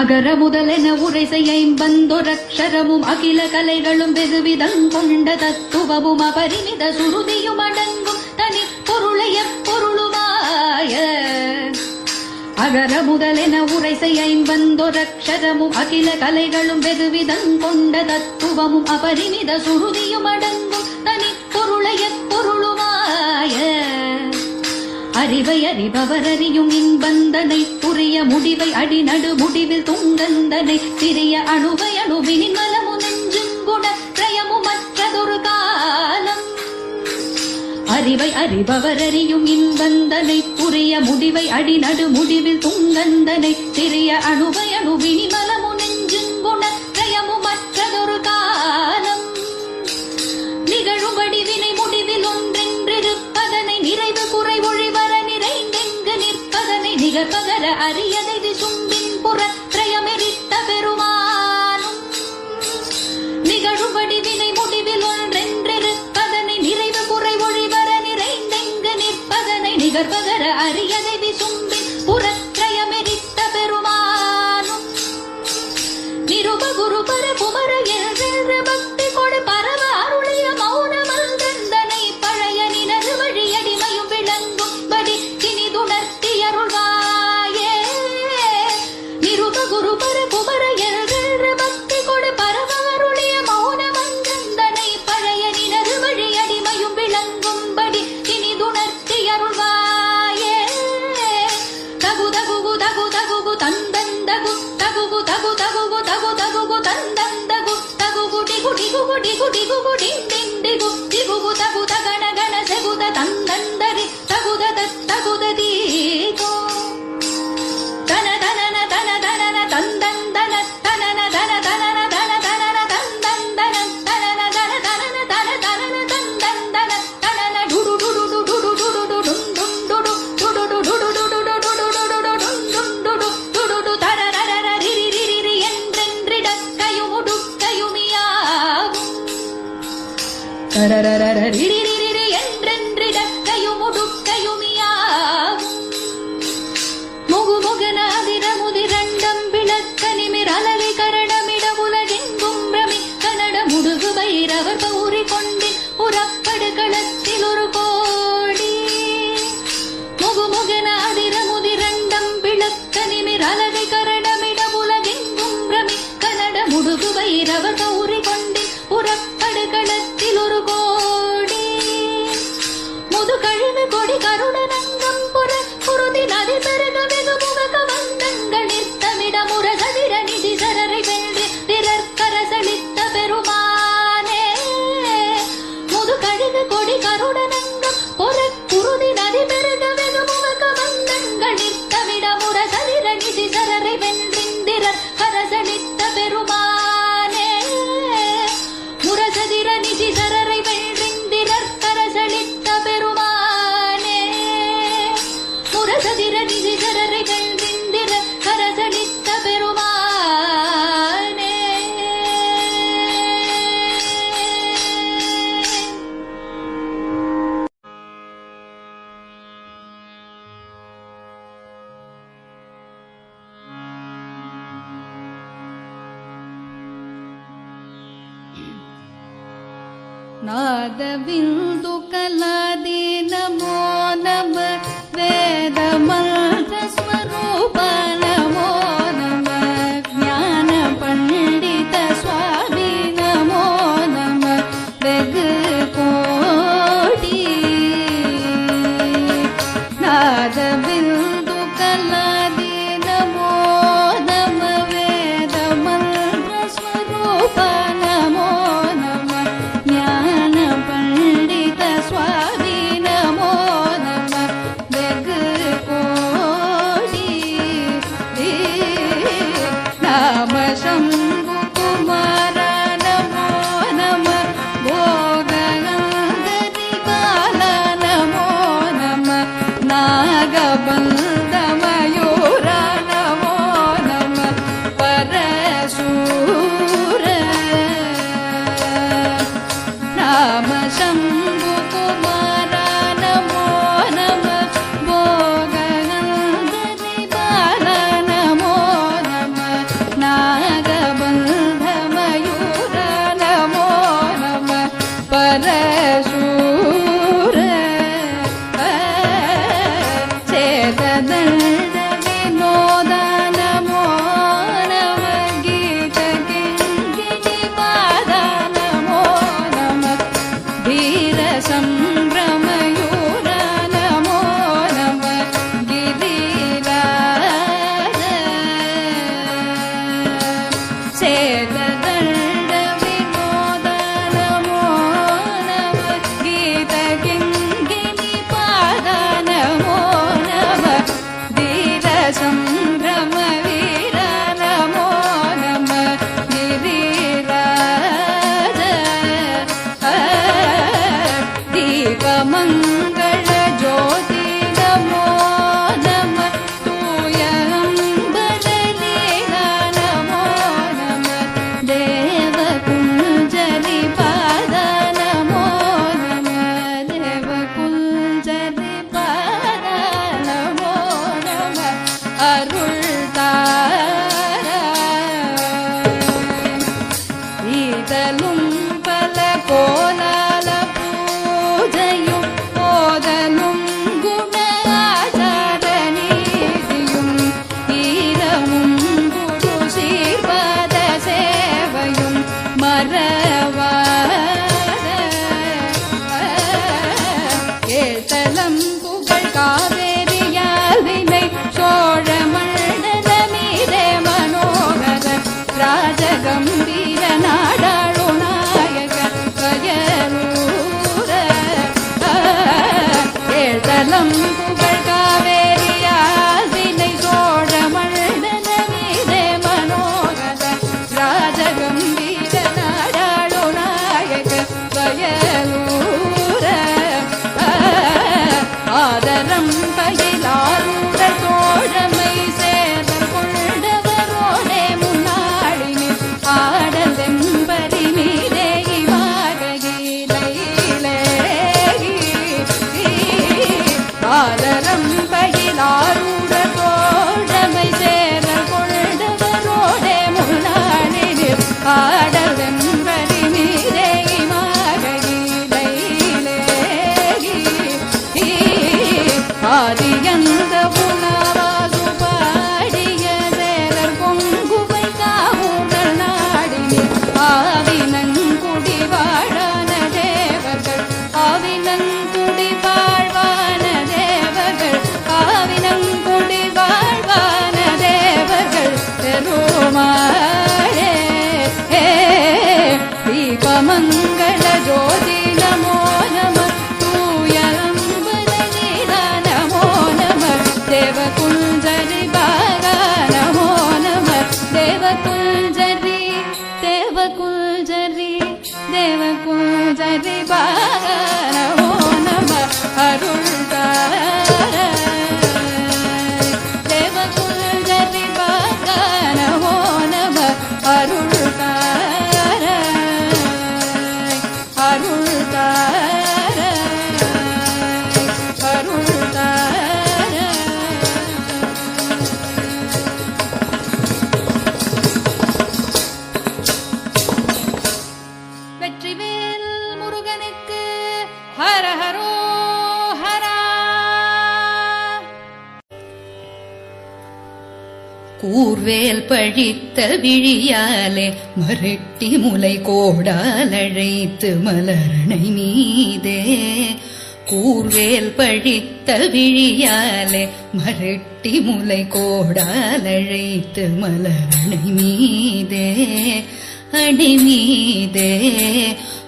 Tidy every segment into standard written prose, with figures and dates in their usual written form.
அகர முதலென உரைசை ஐம்பந்தொரக்ஷரமும் அகில கலைகளும் வெகுவிதங் கொண்ட தத்துவமும் அபரிமித சுருதியும் அடங்கும் தனி பொருளைய பொருளுமாய. அகர முதலென உரைசை ஐம்பந்தொரக்ஷரமும் அகில கலைகளும் வெகுவிதங் கொண்ட தத்துவமும் அபரிமித சுருதியும் அடங்கும் தனி பொருளைய பொருளுமாய. அறிவை அறிபவர் அறியும் இன்பந்தனை புரிய முடிவை அடிநடு முடிவில் துங்கந்தனை சிறிய அணுவை அணுவினின் மலமு நெஞ்சும் குண திரயமு மற்றதொரு காலம். அறிவை அறிபவர் அறியும் இன்பந்தனை புரிய முடிவை அடிநடு முடிவில் துங்கந்தனை சிறிய அணுவை அணுவினின் மலமு நெஞ்சும் குண திரயமு மற்றதொரு காலம். நிகழும்படி வினை முடிவில் ஒன்றென்றிருப்பதனை நிறைவு குறை ஒழிவர நிறைந்தெங்கு நிற்பதனை நிகழ்பகர அரியதை விசும்பின் புற திரயமெரித்த பெருமானும். நிகழும்படி வினை முடிவில் ஒன்றென்றிருப்பதனை நிறைவு குறை ஒழிவர நிறைந்தெங்கு நிற்பதனை நிகழ்பகர அரியதை விசும்பின் புற திரயமெரித்த பெருமானும். நிருப குரு பர குமர என்ற பக்தி கொடு பரவ அருளிய மௌனமந்தனை பழைய நினது வழியடிமையும் விளங்கும் படி தினிதுணர்த்தியருள்வாயே. நிருப குரு பர குமர என்ற பக்தி கொடு பரவ அருளிய மௌனமந்தனை பழைய நினது வழியடிமையும் விளங்கும் படி தினிதுணர்த்தியருள்வாயே. தகு தகு தகு தகு தந்தந்தகு தகு தகு தகு தகு தகு தந்தந்தகு தகு குடி குடி குடி குடி குடி டிண்டிகு திகு தகு தகன கன செகுத தந்தந்தரி தகுத தகுத தீகோ தன தனன தன தனன தந்தந்தன தனன தன தனன தன தனன தந்தந்தன தனன தன தனன தன தனன தந்தந்தன தனன டுடு டுடு டுடு டுடு டுடு டும் டும் டுடு டுடு டுடு டுடு டுடு டுடு டும் டும் டுடு டுடு தரரர ரிரி ரிரி என்றென்றிட கையுமுடுக்கையுமியாகும். தரரர ரிரி ரிரி என்றென்றிட கையுமுடுக்கையுமியாகும். முகுமுகனாதிர முதிரண்டம் விளக்க நிமிர் அலலை கரணமிட உலகெங்கும் பிரமி கனட முடுகு பைரவர் பௌரி கொண்டின் புறப்படு களத்தில் ஒரு கோடி. முகுமுகனாதிர முதிரண்டம் விளக்க நிமிர் அலலை கரணமிட உலகெங்கும் பிரமி கனட முடுகு பைரவர் பௌரி கொண்டின் புறப்படு களத்தில் ஒரு கோடி. முதுகழிவு கொடி கருடனங்கம் புற குருதி நதி பெருக வெகு முகக வந்தங்கள் நிறுத்தமிட முரசதிர நிதி சரரை வென்று திரற்கரசளித்த பெருமானே. முதுகழிவு கொடி கருடனங்கம் புற குருதி நதி பெருக வெகு முகக வந்தங்கள் நிறுத்தமிட முரசதிர நிதி சரரை வென்றிந்திரர் கரசளித்த பெருமானே. முரசதிர நிதி சரரை வென்றிந்திரர் கரசளித்த பெருமானே. முரசதிர நிதி சரரை வென்றிந்திரர் கரசளித்த பெருமானே. நாதவிந்து கலாதி நமோ நம வேத மந்திர ஸ்வரூப நமோ நம ஞான பண்டித சுவாமி நமோ நம வெகு கோடி. நாதவிந்து கலாதி நமோ நம வேத மந்திர ஸ்வரூப நமோ நம ஞான பண்டித சுவாமி அருள்தார ஈதலும் பல கோலால பூஜையும் போதலும் குண ஆச்சார நீதியும் ஈரமும் குரு சீர்வாத சேவையும் மறவாத ஏத்தலம் புகழ் காவேரியால் வினை சோழ மண்டல மீதே மனோகர ராஜகம்பீர நாடாளு நாயக கயலூர ஏத்தலம் புகழ் காவேரியால் வினை சோழ மண்டல மீதே மனோகர ராஜகம்பீர நாடாளு நாயக கயலூர ஆதரம் பயிலாரூட தோழமை சேதம் கொண்டவரோடே முன்னாடி ஆடல் வெம்பரி மீதே இவாகையிலே ஆதரம் பயிலாரூட தோழமை சேதம் கொண்டவரோடே முன்னாடி ஆடல் வெம்பரி மீதே ஆதியந்த உணவாசு பாடிய சேரர் பொங்குவை காவுடல் நாடினே ஆவினங்குடி வாழான தேவர்கள் ஆவினங்குடி வாழ்வான தேவர்கள் ஆவினங்குடி வாழ்வான தேவர்கள் பெருமாளே தீபமங்கள ஜோதி நமோ நம தேவகுஞ்சரி பாகா நமோ நம தேவகுஞ்சரி தேவகுஞ்சரி தேவகுஞ்சரி பாகா நமோ நம அருள்தார தேவகுஞ்சரி பாகா நமோ நம அருள்தார அருள்தார அருள்தார வெற்றிவேல் முருகனுக்கு ஹர ஹரோ ஹரா. கூர்வேல் பழித்த விழியாலே மரட்டி முலை கோடால் அழைத்து மலரணை மீதே கூர்வேல் பழித்த விழியாலே மரட்டி முலை கோடால் அழைத்து மலரணை மீதே அடி மீதே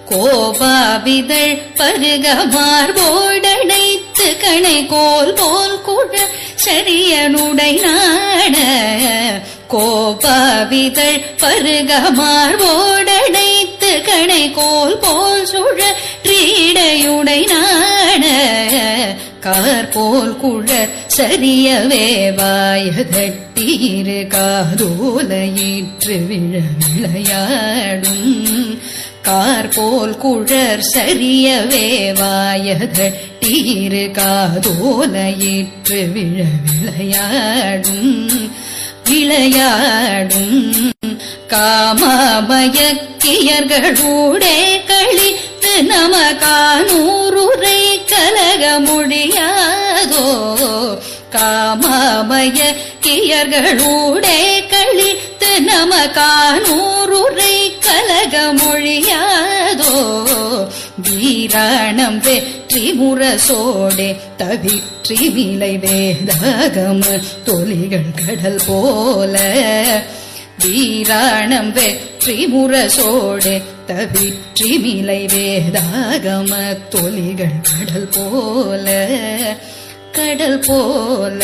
கோபாவிதழ் பருகமார்போடடைத்து கணை கோல் போல் குழ சரியனுடை நாட கோபாவிதழ் பருகமார்போடடைத்து கணை கோல் போல் சுழற்றிடையுடை நாட கார்போல் குழற் சரியவே வாயதட்டீரு காதோலையிற்று விளையாடும் கார்போல் குழற் சரியவே வாயதட்டீரு காதோலையிற்று விளையாடும் விளையாடும் காமமயக்கியர்களூடே களித்து நமகானூருரை கலக முடியாதோ காமமயக்கியர்களூடே களித்து நமகானூருரை கலக மொழியாதோ வீராணம் வெற்றி முரசோடே தவிற்றி மிலை வேதாகம தொலிகள் கடல் போல வீராணம் வெற்றி முரசோடே தவிற்றி மிலை வேதாகம தொலிகள் கடல் போல கடல் போல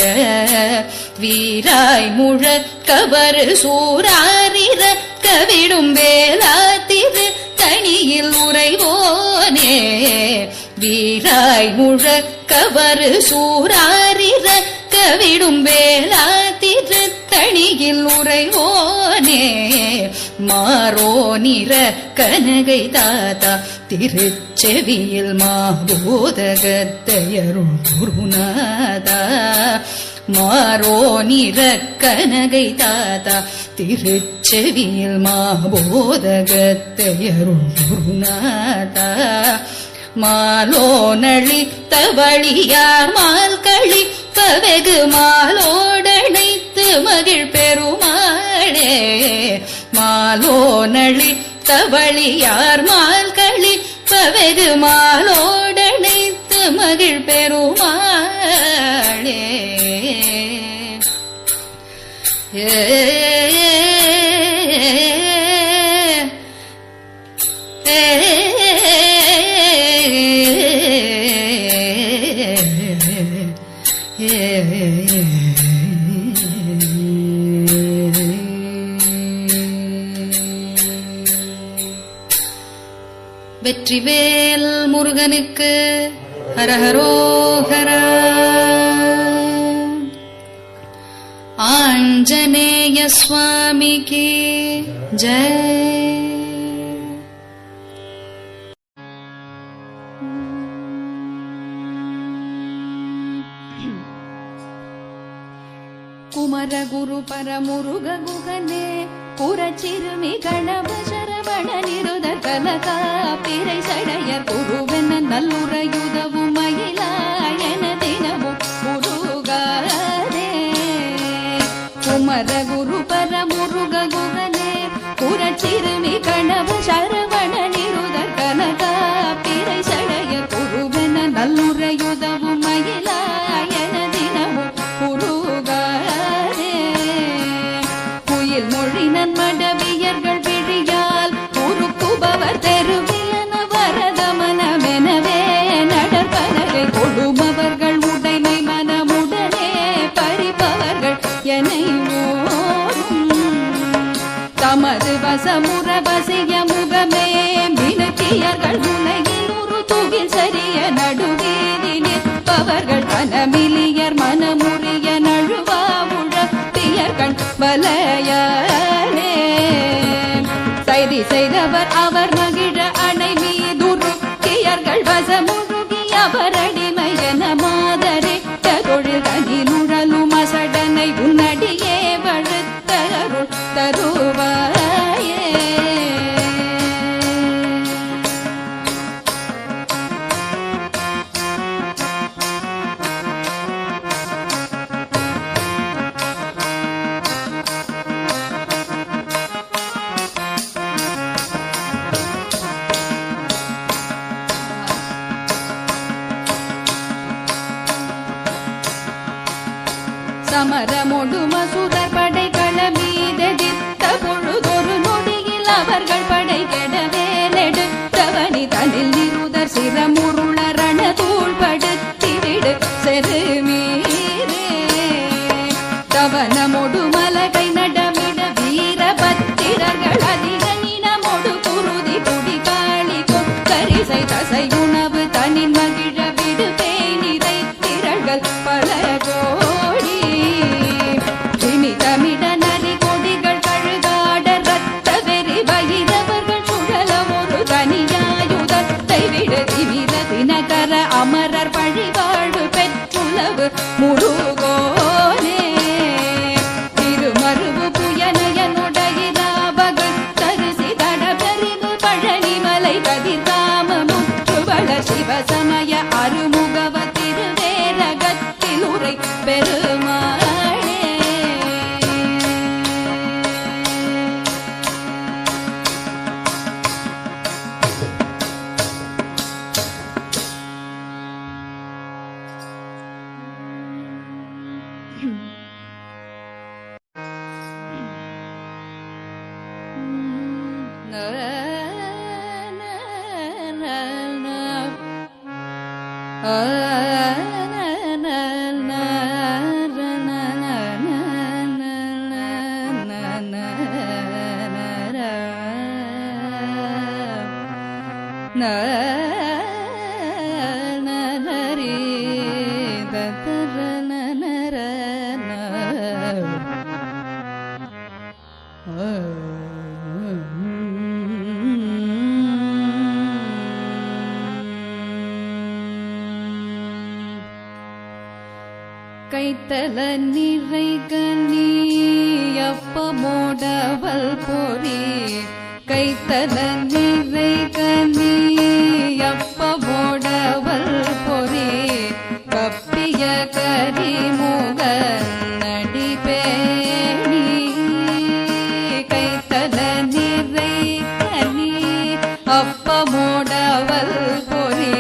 வீராய் முழக்கவர் சூராரிர கவிடும் வேளா திரு தனியில் உறைவோனே வீராய் முழக்கவர் சூராரிர கவிடும் வேளா திரு தனியில் உறைவோனே மாறோ நிற கனகை தாத்தா திருச்செவியில் மாபோதகத்தையருள் குருநாதா மாறோ நிறக்கனகை தாத்தா திருச்செவியில் மாபோதகத்தையருள் குருநாதா மாலோ நளித்த வழியார் மால்களி பவகு மாலோடனைத்து மகிழ் பெருமாளே மாலோ நளித்த வழியார் மால்களி பவகு மாலோடனைத்து மகிழ் பெருமாளே வெற்றிவேல் முருகனுக்கு ஹரஹரோஹரா. ஆஞ்சநேய சுவாமிக்கு ஜெய். குமர குரு பரமுருக குகனே குரச்சிறுமி கணப சரவண நிருத கலகா பிறை சடையர் குருவென நல்லுரையுதவும் மயிலாயன தினமும் முருகாதே. குமர குரு பரமுருக குகனே குரச்சிறுமி கணப சரவண நிருத கலகா பிறை சடையர் குருவென நல்லுரையுதவும் மயிலாயன தினமும் முருகாதே. குயில் மொழி நன்மடவியர்கள் விழியால் குறுக்குபவர் தெருவிலன வரதமனமெனவே நடப்பனகை கொடுமவர்கள் உடைமை மனமுடனே பறிப்பவர்கள் என்னை தமது வசமுற வசிய முகமே மினுக்கியர்கள் உலகில் ஒரு துகில் சரிய நடுவீதி நிற்பவர்கள் மனமிலியர் மனமுறிய நழுவா உழப்பியர்கள் வலையானே. செய்தி செய்தவர் அவர் மகிழ அணை மீதுருக்கியர்கள் வசமுருகி அவர் அடிமையன மாதரே தொழில் தனிலுழலும் அசடனை உன்னடியே வழுத்தருள் தருவாயே. சமரமொடு மசுதர் படை களமீதித்த பொழுதொரு நொடியில் அவர்கள் படை கெடவே நெடுத்தவனி தனில் நிருதர் சிரமுருள ரணதூள் படுத்திவிடு செருமீரே. தவனமொடு மலகை நடமிட வீர பத்திரர்கள் அதிக நினமொடு குருதி குடி காளி கொக்கரிசை தசை உணவு தனின் மகிழ விடு பேய் நிறை திரள்கள் பல கோடி. தமிழ நரி கொடிகள் கழுகாட ரத்த வெறி பயிரவர்கள் சுழல ஒரு தனியாயுதத்தை விட திமிர தினகர அமரர் பழிவாழ்வு பெற்றுளவு முருகோனே. திருமருவு புயனயனுடையிராபகள் தரிசி தடபெரிது பழனிமலை கதிர்காமமும் சுவள சிவசமய அருமுகவ திருவேரகத்தில் உரை பெருமாளே. கை கைத்தல நிறை கனி அப்பமோடவல் பொறி கைத்தல நிறை கனி அப்பமோடவல் பொறி கப்பிய கரிமுக நடிபேணி கைத்தல நிறை கனி அப்பமோடவல் பொறி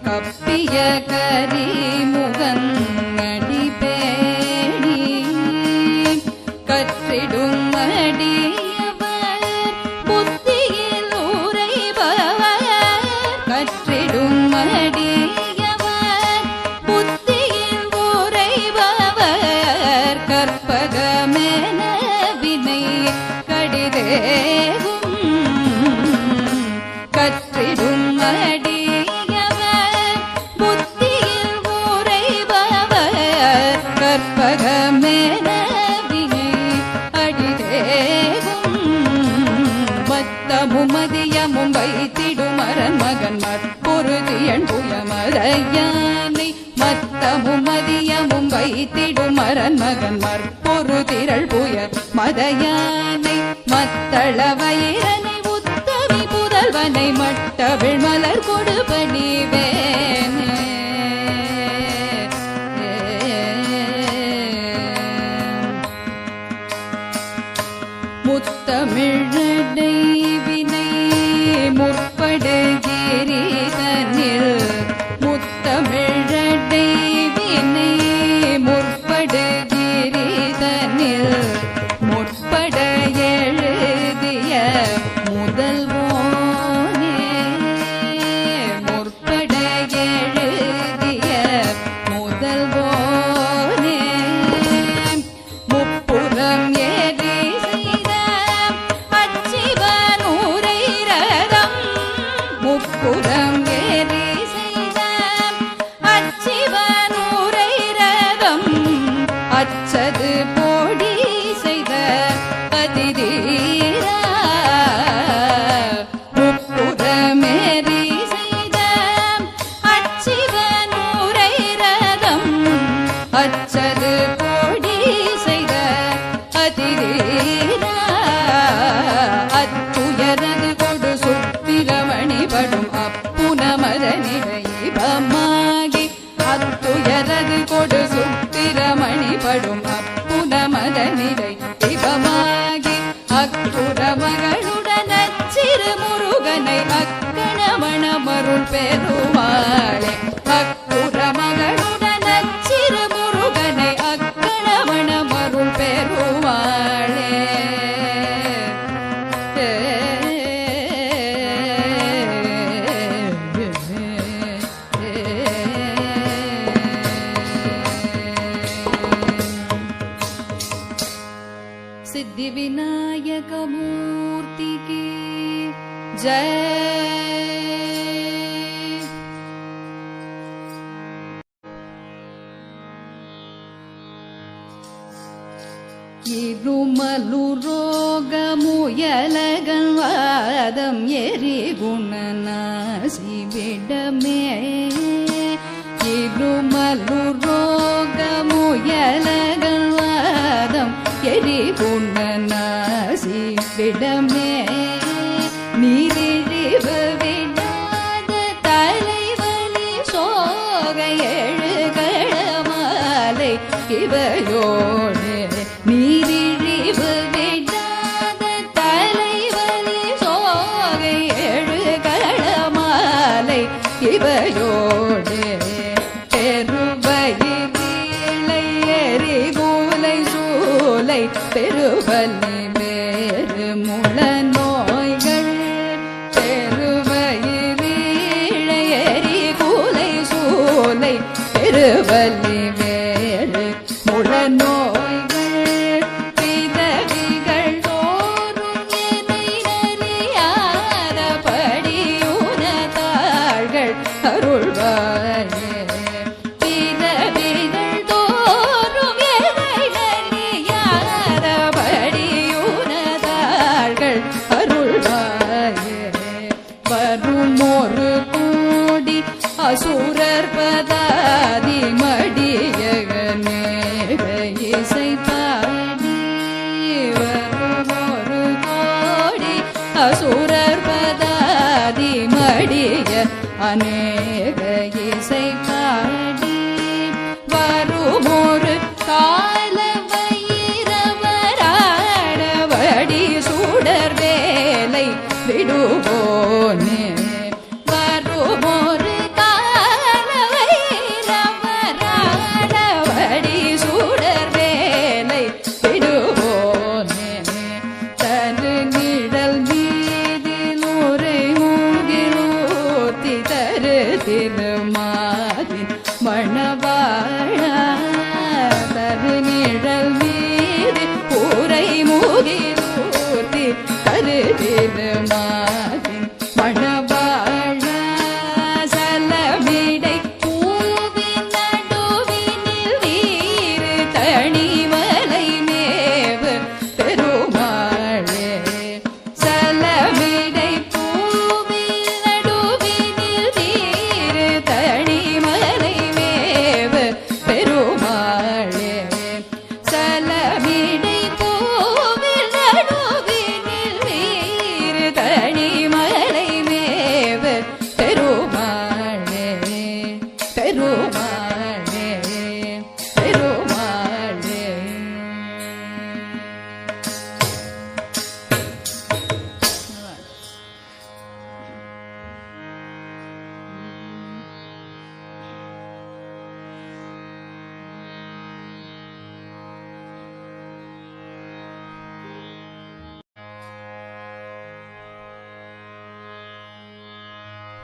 கப்பிய கரிமுகன் நடிபேணி கற்றிடும் அடியவர் புத்தியில் உரைபவர் கற்றிடும் அடியவர் புத்தியில் உரைபவர் கற்பகமென வினை கடிதேகும் கற்றிடும் அடியவர் புத்தியில் உரைபவர் கற்பகமென வினை அடிதேகும் மத்தமும் மதியமும் வைத்திடுமரன் மகன் மற்பொருதியன் புயமதையானை மத்தமும் மதியமும் வைத்திடுமரன் மகன் மற்பொருதிரள் புய மதையானை மத்தள வயிறனை உத்தமி புதல்வனை மட்டவிழ் மலர் கொடுபடி வேனே முத்தமிழடை வினை முற்படுகிரி தன்னில் முத்தமிழடை வினை முற்படுகிரி தன்னில் முற்பட எழுதிய முதல்வோனே முற்பட எழுதிய முதல்வோனே முப்புறம் ஏறி செய்த அச்சிவனூரை ரதம் முப்புறம் ஏறி செய்த அச்சிவனூரை ரதம் அச்சது போடி செய்த அதிதீரா முப்புறமேறி செய்த அச்சிவனூரை ரதம் அச்சது போடி செய்த அதிதீரா அத்துயரது கொடு சுத்திரமணி படும் அப்புனமத நிலைபமாகி அத்துயரது கொடு சுத்திரமணி படும் அப்புனமத நிலை இவமாகி அக்குற மகளுடன் அச்சிறு முருகனை அக்கணமணமருள் பெருமாளே அக்குற மகளுடன் அச்சிறு முருகனை அக்கணமணமருள் பெருமாளே सिद्धि विनायक मूर्ति की जय। இருமலு ரோகமுயலகன் வாதம் எரி குணநாசி விடமே இருமலு ரோகமுயலகன் வாதம் எரி குணநாசி விடமே நீரிழிவு விடாத தலைவலி சோக எழுகளமாலை இவையோடு நீரிழிவு விடாத தலைவலி சோக எழுகளமாலை இவையோடு பெருவயிலை எரிகூலை சூலை பெருவலி வேறு முள நோய்கள் பெருவயிலை எரிகூலை சூலை பெருவலி வேறு முள நோய்கள் பிதவிகள் தோறும் என்னை நலியாத படியுனதாள்கள் அருள்வாயே பிதவிகள் தோறும் என்னை நலியாத படியுனதாள்கள் அருள்வாயே வரும் ஒரு கூடி அசுரர் பதாதி மடி அநேக இசை பாடி வருமொரு கால வயிரவராடவடி சுடர் வேலை விடுவோனே வருமொரு கால வயிரவராடவடி சுடர் வேலை விடுவோனே தரு நிழல் மீதில் உரை மூங்கிலூத்தி தரு திருமாதின் மணவாழா தரு நிழல் மீது உரை மூங்கிலூத்தி தரு திருமாதின் மணவாழா சலமிடை பூவின் நடுவினில் வீறு தனிமலை மேவு பெருமாளே சலமிடை பூவின் நடுவினில் வீறு தனிமலை மேவு பெருமாளே சலமிடை பூவின் நடுவினில் வீறு தனிமலை மேவு பெருமாளே பெருமாளே பெருமாளே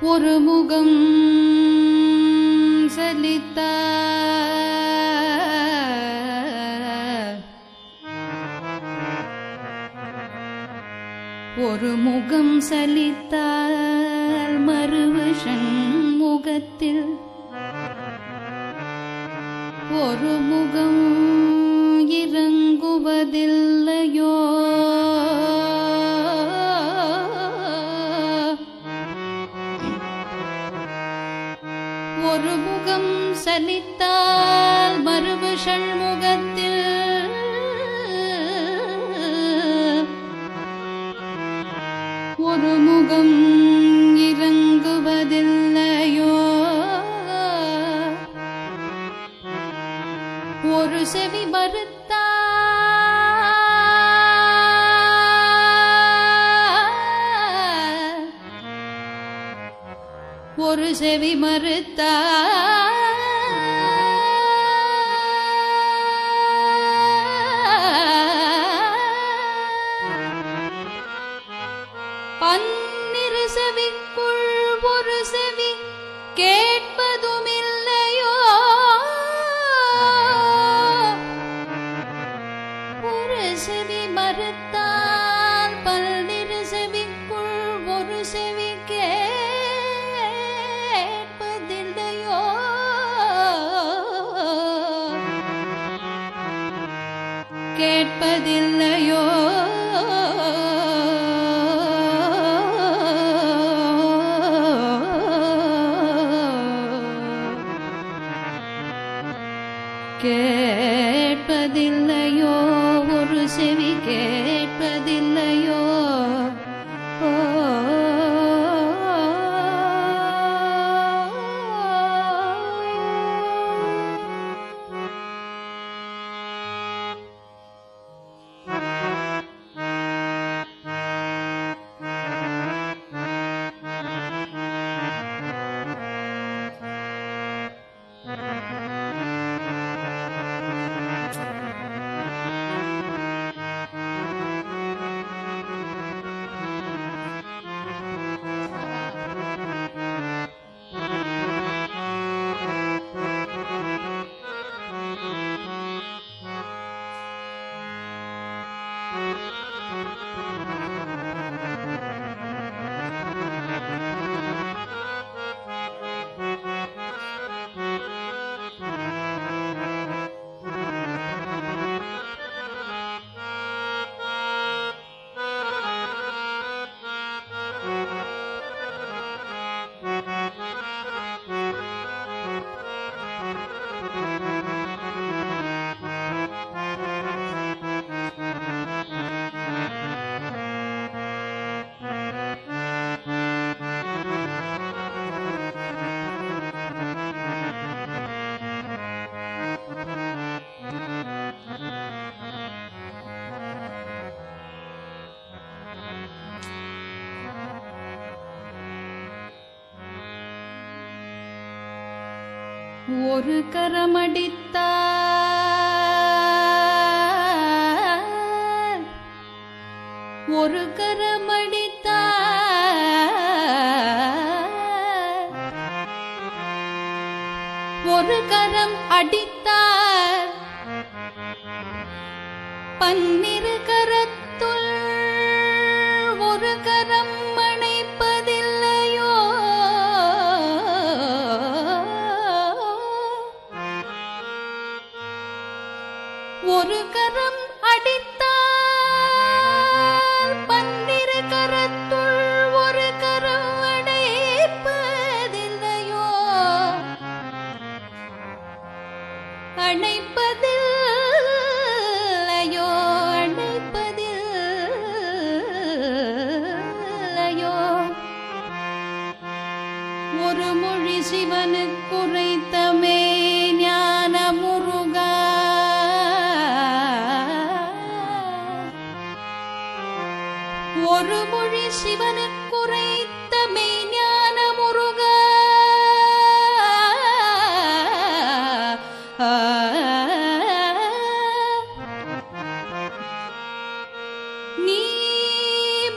ஒரு முகம் சலித்த ஒரு முகம் சலித்தால் மறுவஷன் முகத்தில் ஒரு முகம் இறங்குவதில்லையோ ஒரு முகம் சலித்தால் மறுபுஷள் முகத்தில் ஒரு முகம் இறங்குவதில்லையோ ஒரு செவி மறுத்தால் ஒரு செவி பன்னிரு செவிக்குள் ஒரு செவி கேட்பதுமில்லையோ ஒரு செவி மறுத்தால் பன்னிரு செவிக்குள் ஒரு செவி கேட்பதில்லையோ கேட்பதில்லையோ கேட்பதில்லையோ ஒரு செவி கேட்பதில்லையோ ஓ ஒரு கரமடித்தார், ஒரு கரமடித்தார், ஒரு கரம் அடித்தார், பன்னிரு கரத்துள் ஒரு கரம் அணைப்பதில்லையோ, ஒரு கரம் அடித்தால் பன்னிரு கரத்துள் ஒரு கரம் அணைப்பதில்லையோ, அணைப்பதில்லையோ, அணைப்பதில்லையோ. ஒரு மொழி சிவனுக்குரைத்தமே ஞான முருகா, ஒரு மொழி சிவனுக்குரைத்த மெய்ஞான முருகா, நீ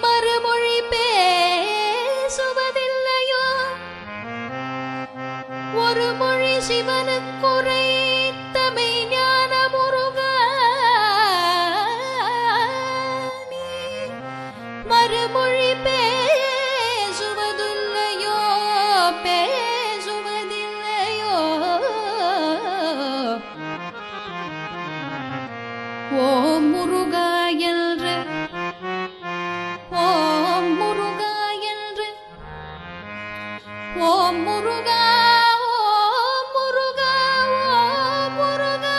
மறுமொழி பேசுவதில்லையோ, ஒரு மொழி சிவனுக்குரைத்த மெய்ஞான முருகா, மறுமொழி பேசுவதில்லையோ, பேசுவதில்லையோ. ஓம் முருகா என்று, ஓம் முருகா என்று, ஓம் முருகா, ஓம் முருகா, ஓம் முருகா,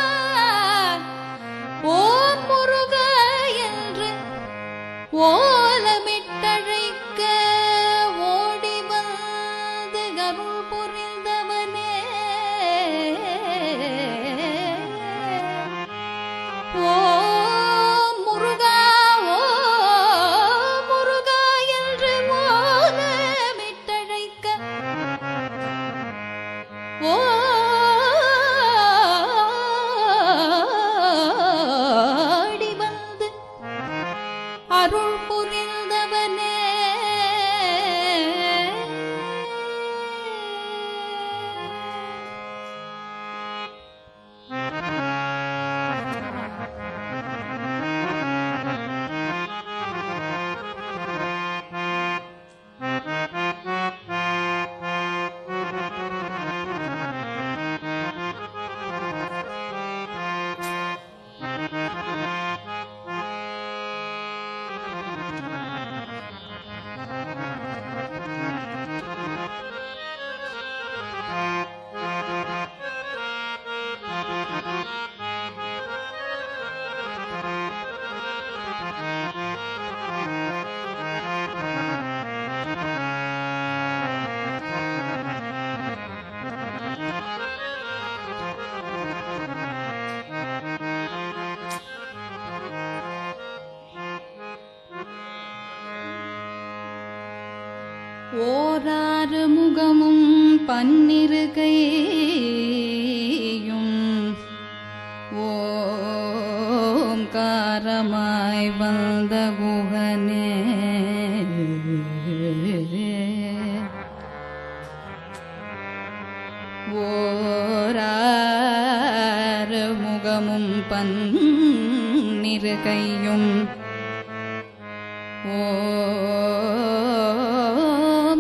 ஓம் முருகா என்று ஓலமிட்டழைக்க ஓடி வந்து அருள் புரிந்தவனே, ஓம் முருகா, ஓம் முருகா என்று ஓலமிட்டழைக்க ஓடி வந்து அருள் புரிந்தவனே. ஓராறு முகமும் பன்னிரு கையும் ஓம்காரமாய் வந்த குகனே, ஓராறு முகமும் பன்னிரு கையும்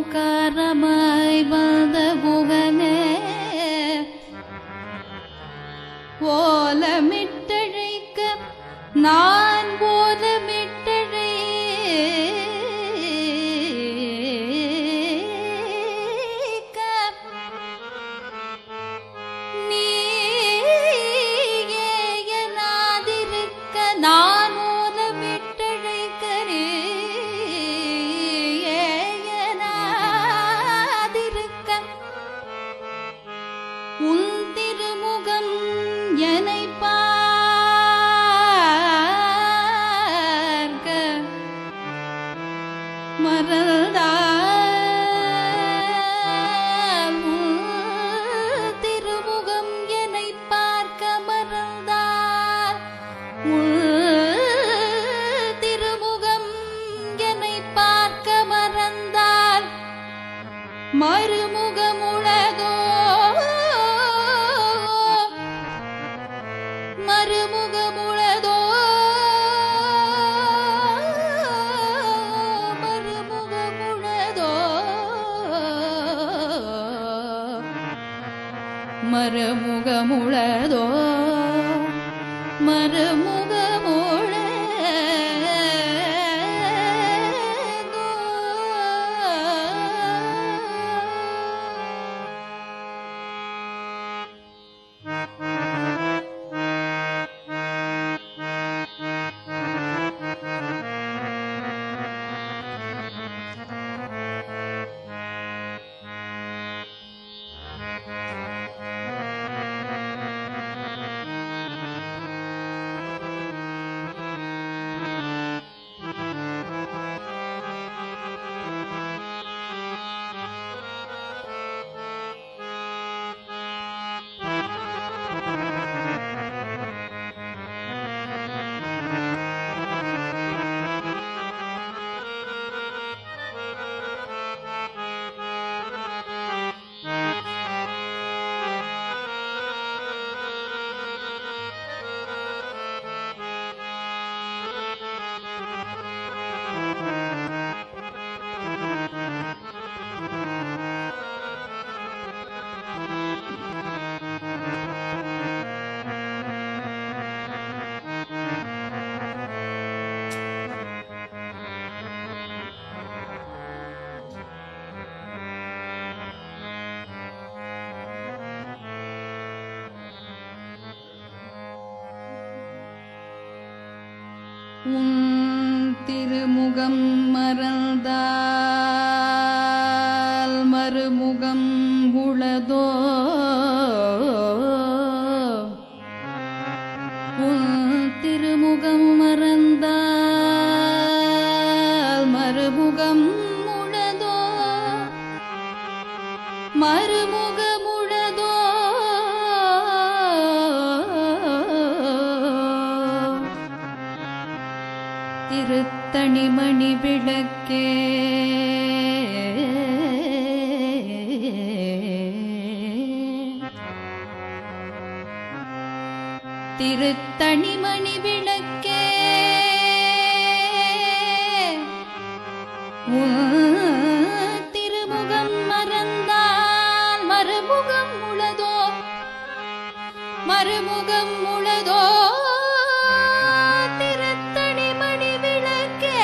ஓம்காரமாய் வந்த குகனே, ஓலமிட்டழைக்க நான் ஓலமிட்டழைக்க நீயேயனாதிருக்க நான் ஓலமிட்டழைக்கிறேன். மறுமுகமுளதோ மறுமுகமுள உன் திருமுகம் மறந்தால் மறுமுகம் உளதோ உன் திருமுகம் மறந்தால் மறுமுகம் உளதோ மறுமுகம் உளதோ திருத்தணிமணி விளக்கே திருத்தணிமணி விளக்கே திருமுகம் மறந்தால் மறுமுகம் உளதோ மறுமுகம் உளதோ திருத்தணிமணி விளக்கே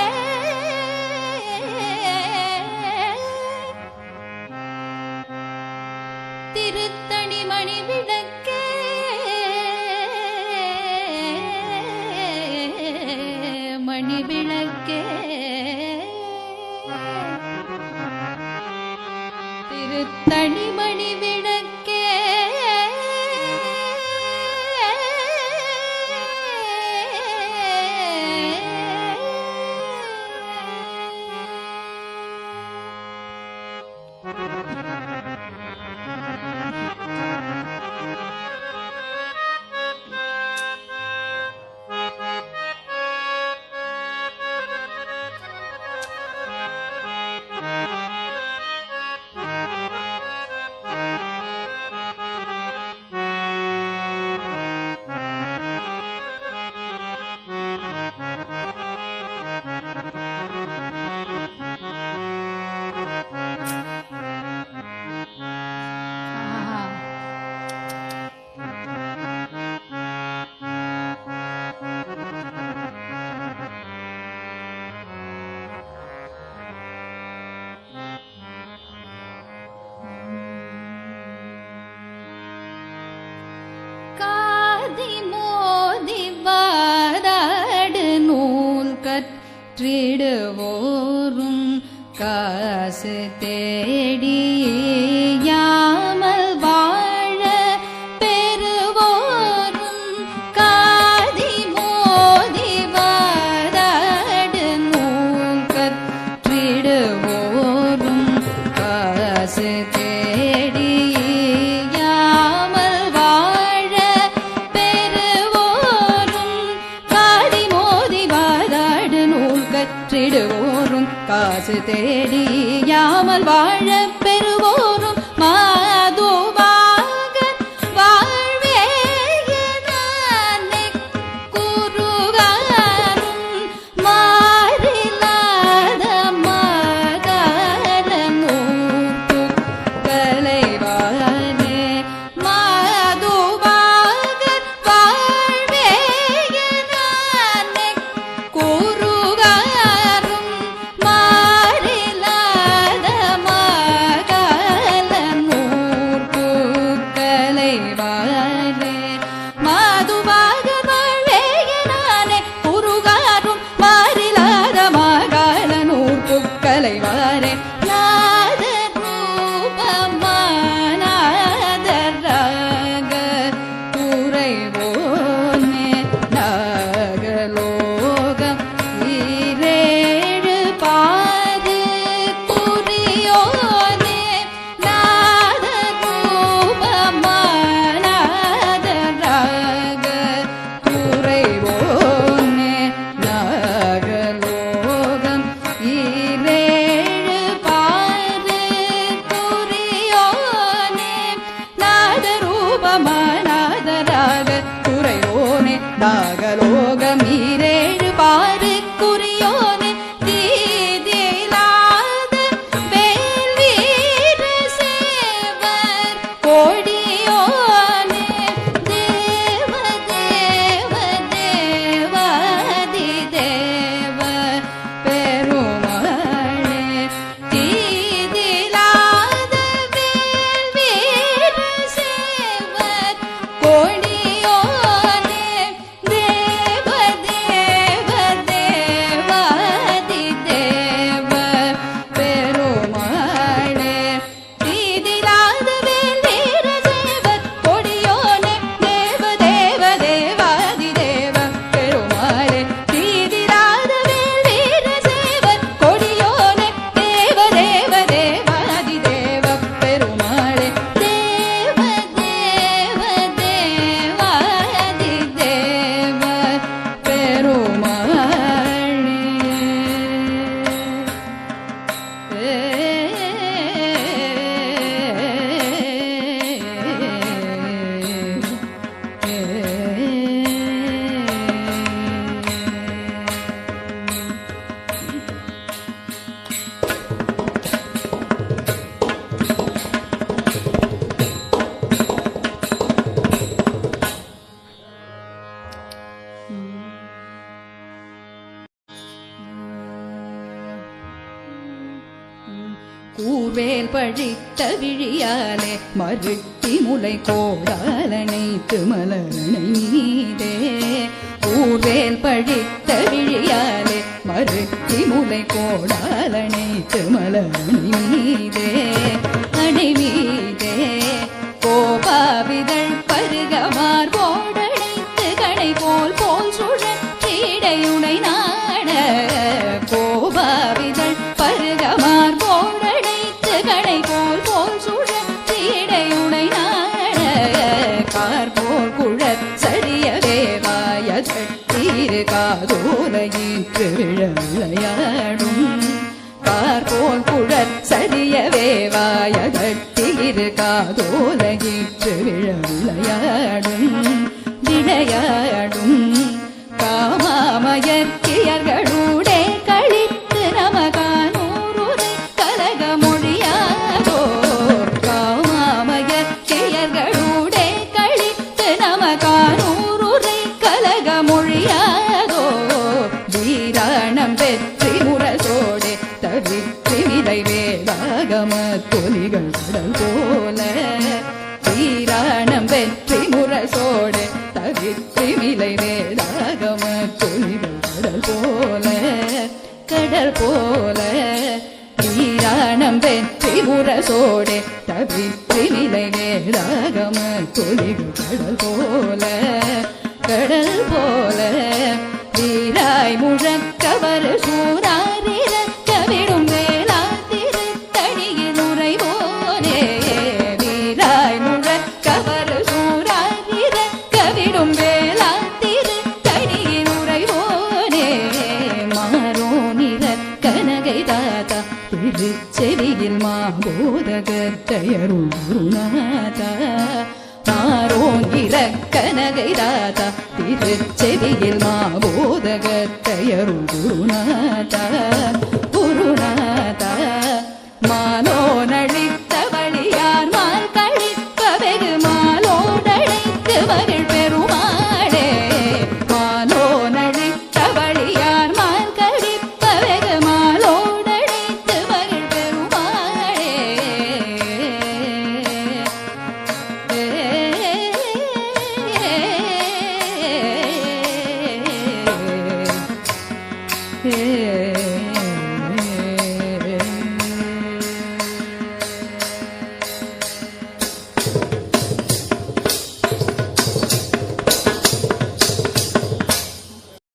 மணி விளக்கே திருத்தணிமணி விளக்கே கற்றிடுவோரும் காசு தேடி யாமல் வாழ பெறுவோரும் காதி மோதி வாதாடு நூல் கற்றிடுவோரும் காசு தேடி யாமல் வாழ பெறுவோரும் காதி மோதி வாதாடு நூல் கற்றிடுவோரும் காசு தேடி யாமல் வாழ பெறுவோரும் மாதுவாக வாழ்வே குருகாரும் மாறிலாத மகாரனூர்க்கு கலைவானே மாறிலாத கூர்வேல் பழித்த விழியாலே மருட்டி முலை கோடாலனைத்து மலரணை மீதே கூர்வேல் பழித்த விழியாலே மருட்டி முலை கோடாலனைத்து மலரணை மீதே அணை மீதே கோபாவிதழ் பருகமார் போடணைத்து கணை போல் போல் சுழற்றிடையுனை நாட கோபாவிதழ் பருகமார் போடணைத்து கணை போல் போல் சுழற்றிடையுனை நாட கார் போல் குழற் சரியவே வாய தட்டீரு காதோலையிற்று விளையாடும் கார் போல் குழற் சரியவே வாய தட்டீரு காதோலையிற்று விளையாடும் விளையாடும் காமாமயற்கியர்களூடே கழித்து நமகானூருரை கலக மொழியாதோ காமாமயற்கியர்களூடே கழித்து நமகானூருரை கலக மொழியாதோ வீராணம் வெற்றி முரசோடே தவிற்றி விதை வேதாகம தொலிகள் கடல் போல வீராணம் வெற்றி முரசோடே தவிற்றி விலை வேதாகம தொலிகள் கடல் போல வீராணம் வெற்றி முரசோடே தவிற்றி விலை வேதாகம தொலிகள் கடல் போல வீராய் முழக்கவர் சூராரிர கவிடும் வேளா திருத்தணியில் உறைவோனே வீராய் முழக்கவர் சூராரிர கவிடும் வேளா திருத்தணியில் உறைவோனே மாறோ நிற கனகை தாத்தா திருச்செவியில் மாபோதகத்தையருள் குருநாதா மாறோங்கிற கனகை தாத்தா திருச்செவியில் மாபோதகத்தையருள் குருநாதா